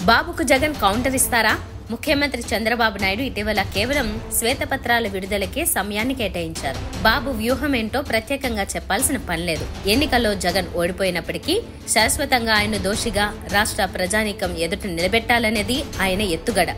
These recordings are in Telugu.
బాబుకు జగన్ కౌంటర్ ఇస్తారా? ముఖ్యమంత్రి చంద్రబాబు నాయుడు ఇటీవల కేవలం శ్వేతపత్రాల విడుదలకే సమయాన్ని కేటాయించారు. బాబు వ్యూహం ఏంటో ప్రత్యేకంగా చెప్పాల్సిన పనిలేదు. ఎన్నికల్లో జగన్ ఓడిపోయినప్పటికీ శాశ్వతంగా ఆయన దోషిగా రాష్ట్ర ప్రజానీకం ఎదుట నిలబెట్టాలనేది ఆయన ఎత్తుగడ.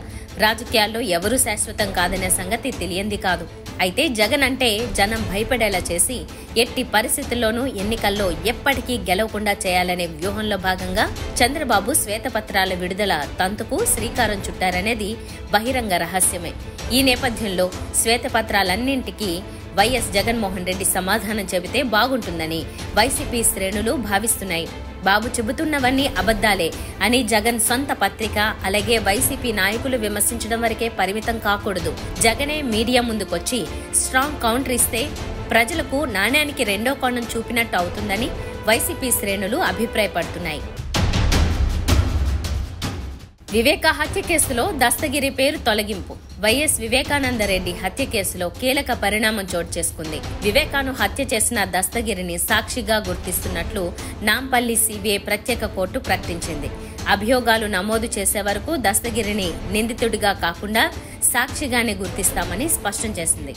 రాజకీయాల్లో ఎవరూ శాశ్వతం కాదనే సంగతి తెలియంది కాదు. అయితే జగన్ అంటే జనం భయపడేలా చేసి ఎట్టి పరిస్థితుల్లోనూ ఎన్నికల్లో ఎప్పటికీ గెలవకుండా చేయాలనే వ్యూహంలో భాగంగా చంద్రబాబు శ్వేతపత్రాల విడుదల తంతుకు శ్రీకారం చుట్టారనేది బహిరంగ రహస్యమే. ఈ నేపథ్యంలో శ్వేతపత్రాలన్నింటికీ వైఎస్ జగన్మోహన్ రెడ్డి సమాధానం చెబితే బాగుంటుందని వైసీపీ శ్రేణులు భావిస్తున్నాయి. బాబు చెబుతున్నవన్నీ అబద్దాలే అని జగన్ సొంత పత్రిక అలాగే వైసీపీ నాయకులు విమర్శించడం వరకే పరిమితం కాకూడదు. జగనే మీడియా ముందుకొచ్చి స్ట్రాంగ్ కౌంటర్ ఇస్తే ప్రజలకు నాణ్యానికి రెండో కోణం చూపినట్టు అవుతుందని వైసీపీ శ్రేణులు అభిప్రాయపడుతున్నాయి. వివేక హత్య కేసులో దస్తగిరి పేరు తొలగింపు. వైఎస్ వివేకానందరెడ్డి హత్య కేసులో కీలక పరిణామం చోటు చేసుకుంది. వివేకాను హత్య చేసిన దస్తగిరిని సాక్షిగా గుర్తిస్తున్నట్లు నాంపల్లి సిబిఐ ప్రత్యేక కోర్టు ప్రకటించింది. అభియోగాలు నమోదు చేసే వరకు దస్తగిరిని నిందితుడిగా కాకుండా సాక్షిగానే గుర్తిస్తామని స్పష్టం చేసింది.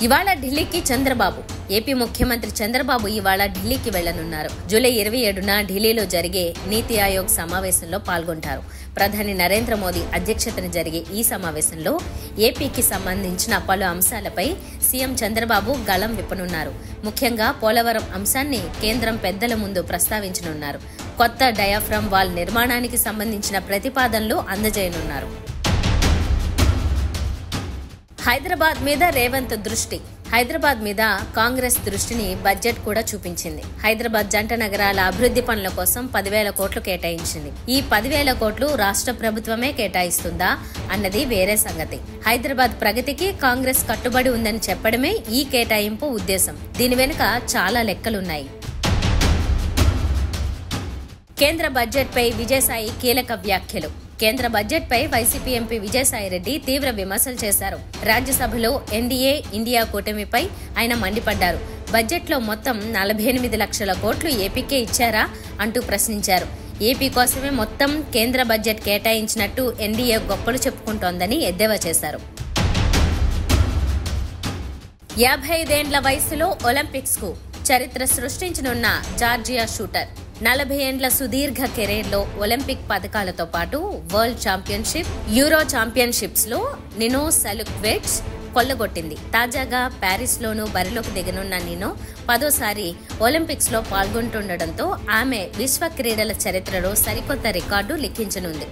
ఇవాళ ఢిల్లీకి చంద్రబాబు. ఏపీ ముఖ్యమంత్రి చంద్రబాబు ఇవాళ ఢిల్లీకి వెళ్లనున్నారు. జూలై 27న ఢిల్లీలో జరిగే నీతి ఆయోగ్ సమావేశంలో పాల్గొంటారు. ప్రధాని నరేంద్ర మోదీ అధ్యక్షతన జరిగే ఈ సమావేశంలో ఏపీకి సంబంధించిన పలు అంశాలపై సీఎం చంద్రబాబు గళం విప్పనున్నారు. ముఖ్యంగా పోలవరం అంశాన్ని కేంద్రం పెద్దల ముందు ప్రస్తావించనున్నారు. కొత్త డయాఫ్రమ్ వాల్ నిర్మాణానికి సంబంధించిన ప్రతిపాదనలు అందజేయనున్నారు. హైదరాబాద్ మీద రేవంత్ దృష్టి. హైదరాబాద్ మీద కాంగ్రెస్ దృష్టిని బడ్జెట్ కూడా చూపించింది. హైదరాబాద్ జంట నగరాల అభివృద్ధి పనుల కోసం 10,000 కోట్లు కేటాయించింది. ఈ 10,000 కోట్లు రాష్ట్ర ప్రభుత్వమే కేటాయిస్తుందా అన్నది వేరే సంగతి. హైదరాబాద్ ప్రగతికి కాంగ్రెస్ కట్టుబడి ఉందని చెప్పడమే ఈ కేటాయింపు ఉద్దేశం. దీని వెనుక చాలా లెక్కలున్నాయి. కేంద్ర బడ్జెట్ పై విజయసాయి కీలక వ్యాఖ్యలు. కేంద్ర బడ్జెట్ పై వైసీపీ ఎంపీ విజయసాయిరెడ్డి తీవ్ర విమర్శలు చేశారు. రాజ్యసభలో ఎన్డీఏ ఇండియా కూటమిపై ఆయన మండిపడ్డారు. బడ్జెట్లో మొత్తం 48 లక్షల కోట్లు ఏపీకే ఇచ్చారా అంటూ ప్రశ్నించారు. ఏపీ కోసమే మొత్తం కేంద్ర బడ్జెట్ కేటాయించినట్టు ఎన్డీఏ గొప్పలు చెప్పుకుంటోందని ఎద్దేవా చేశారు. 55 వయసులో ఒలింపిక్స్ కు చరిత్ర సృష్టించనున్న జార్జియా షూటర్. 40 ఏండ్ల సుదీర్ఘ కెరీర్లో ఒలింపిక్ పథకాలతో పాటు వరల్డ్ ఛాంపియన్షిప్, యూరో ఛాంపియన్షిప్స్ లో నినో సెల్యుక్వేట్స్ కొల్లగొట్టింది. తాజాగా ప్యారిస్ లోనూ బరిలోకి దిగనున్న నినో 10వ ఒలింపిక్స్ లో పాల్గొంటుండటంతో ఆమె విశ్వ క్రీడల చరిత్రలో సరికొత్త రికార్డు లిఖించనుంది.